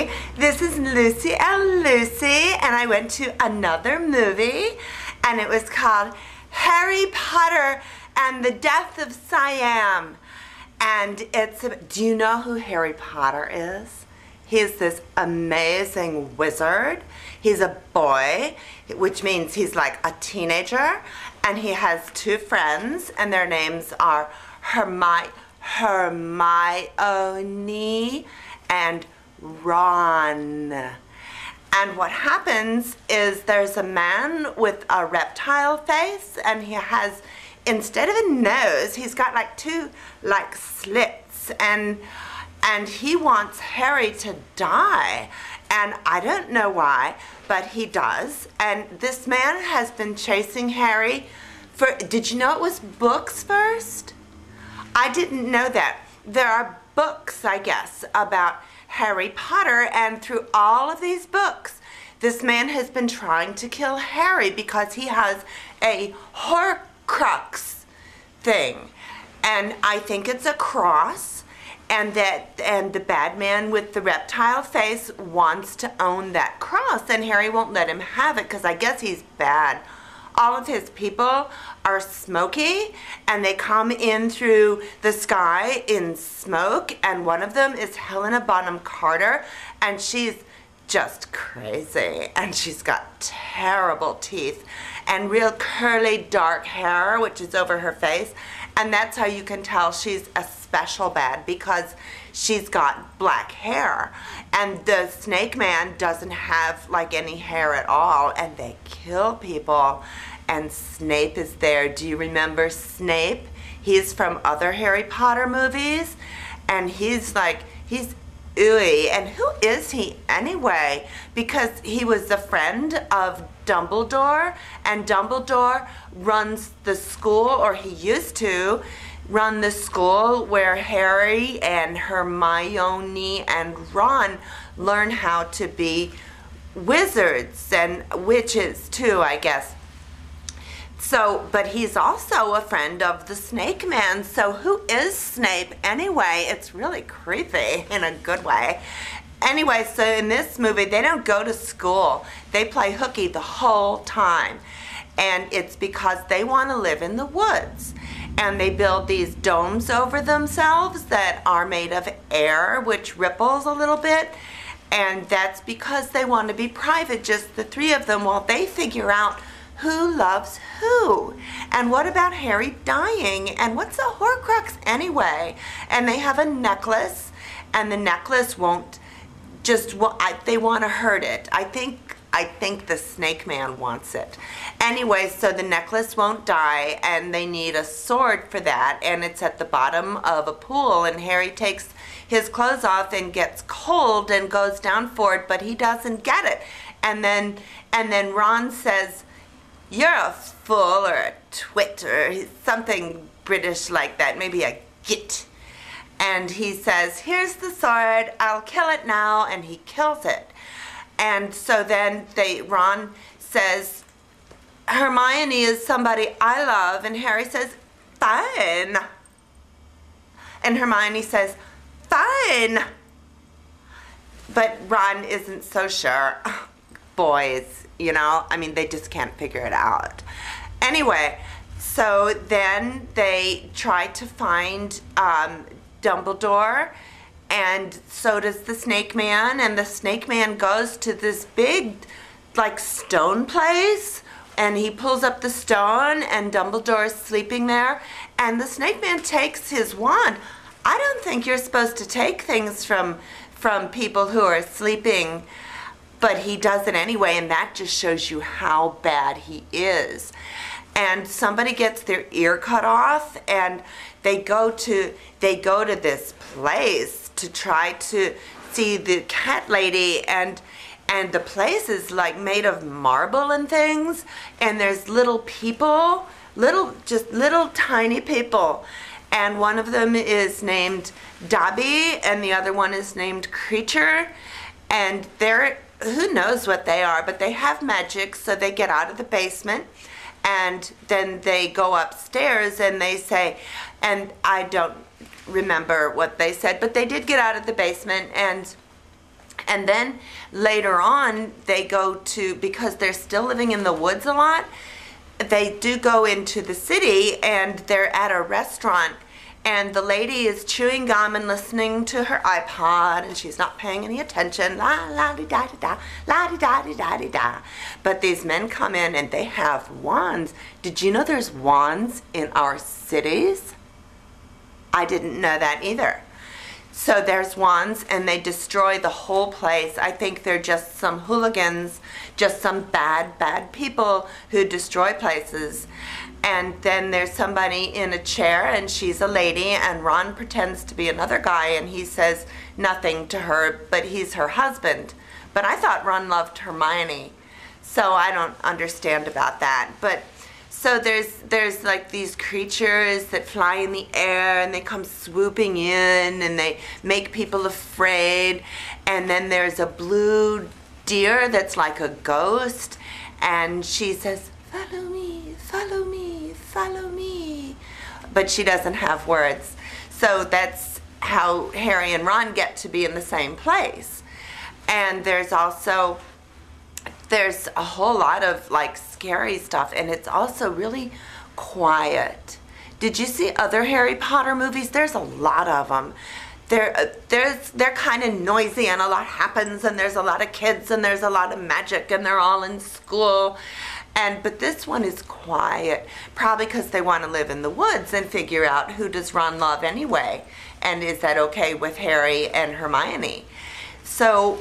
Hi, this is Lucie and Lucie, and I went to another movie, and it was called Harry Potter and the Death of Siam. And do you know who Harry Potter is? He's this amazing wizard. He's a boy, which means he's like a teenager, and he has two friends, and their names are Hermione and Ron. And what happens is there's a man with a reptile face, and he has, instead of a nose, he's got like two like slits, and he wants Harry to die. And I don't know why, but he does. And this man has been chasing Harry for, did you know it was books first? I didn't know that. There are books, I guess, about Harry Potter, and through all of these books, this man has been trying to kill Harry because he has a Horcrux thing. And I think it's a cross, and the bad man with the reptile face wants to own that cross, and Harry won't let him have it because I guess he's bad. All of his people are smoky, and they come in through the sky in smoke, and one of them is Helena Bonham Carter, and she's just crazy, and she's got terrible teeth and real curly dark hair which is over her face, and that's how you can tell she's a special bad, because she's got black hair, and the snake man doesn't have like any hair at all, and they kill people. And Snape is there. Do you remember Snape? He's from other Harry Potter movies, and he's ooey. And who is he anyway? Because he was a friend of Dumbledore, and Dumbledore runs the school, or he used to run the school where Harry and Hermione and Ron learn how to be wizards and witches too, I guess. So, but he's also a friend of the Snake Man. So who is Snape anyway? It's really creepy in a good way. Anyway, so in this movie, they don't go to school. They play hooky the whole time. And it's because they want to live in the woods. And they build these domes over themselves that are made of air, which ripples a little bit. And that's because they want to be private, just the three of them, while they figure out who loves who. And what about Harry dying? And what's a Horcrux anyway? And they have a necklace, and the necklace won't just, they want to hurt it. I think the Snake Man wants it. Anyway, so the necklace won't die, and they need a sword for that, and it's at the bottom of a pool, and Harry takes his clothes off and gets cold and goes down for it, but he doesn't get it. And then Ron says, "You're a fool," or a twit, or something British like that, maybe a git. And he says, "Here's the sword, I'll kill it now," and he kills it. And so then Ron says, "Hermione is somebody I love," and Harry says, "Fine." And Hermione says, "Fine." But Ron isn't so sure. Boys, you know, I mean, they just can't figure it out. Anyway, so then they try to find Dumbledore, and so does the Snake Man, and the Snake Man goes to this big, like, stone place, and he pulls up the stone, and Dumbledore is sleeping there, and the Snake Man takes his wand. I don't think you're supposed to take things from people who are sleeping, but he does it anyway, and that just shows you how bad he is. And somebody gets their ear cut off, and they go to this place to try to see the cat lady, and the place is like made of marble and things, and there's little people, just little tiny people, and one of them is named Dobby, and the other one is named Creature, and who knows what they are, but they have magic, so they get out of the basement, and then they go upstairs, and they say, and I don't remember what they said, but they did get out of the basement, and And then later on, they go to, because they're still living in the woods a lot, they do go into the city, and they're at a restaurant, and the lady is chewing gum and listening to her iPod, and she's not paying any attention. La la di da di da, la di da di da di da. But these men come in and they have wands. Did you know there's wands in our cities? I didn't know that either. So there's wands, and they destroy the whole place. I think they're just some hooligans, just some bad people who destroy places. And then there's somebody in a chair, and she's a lady, and Ron pretends to be another guy, and he says nothing to her, but he's her husband. But I thought Ron loved Hermione, so I don't understand about that. But so there's like these creatures that fly in the air, and they come swooping in, and they make people afraid. And then there's a blue deer that's like a ghost, and she says, "Follow me, follow me, follow me." But she doesn't have words. So that's how Harry and Ron get to be in the same place. And there's also, there's a whole lot of like scary stuff, and it's also really quiet. Did you see other Harry Potter movies? There's a lot of them. They're kind of noisy, and a lot happens, and there's a lot of kids, and there's a lot of magic, and they're all in school. But this one is quiet, probably because they want to live in the woods and figure out who does Ron love anyway, and is that okay with Harry and Hermione. So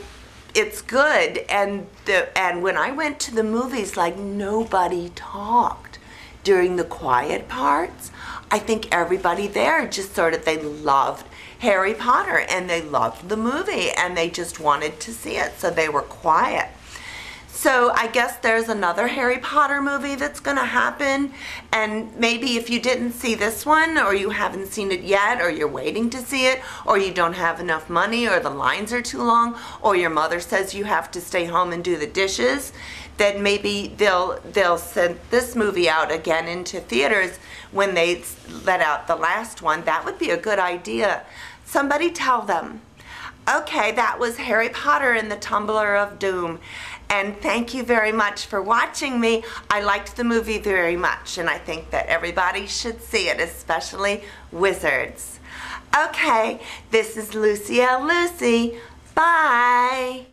it's good, and when I went to the movies, like, nobody talked during the quiet parts. I think everybody there just sort of, they loved Harry Potter, and they loved the movie, and they just wanted to see it, so they were quiet. So I guess there's another Harry Potter movie that's going to happen, and maybe if you didn't see this one, or you haven't seen it yet, or you're waiting to see it, or you don't have enough money, or the lines are too long, or your mother says you have to stay home and do the dishes, then maybe they'll send this movie out again into theaters when they let out the last one. That would be a good idea. Somebody tell them. Okay, that was Harry Potter and the Tumbler of Doom. And thank you very much for watching me. I liked the movie very much, and I think that everybody should see it, especially wizards. Okay, this is Lucie. Bye.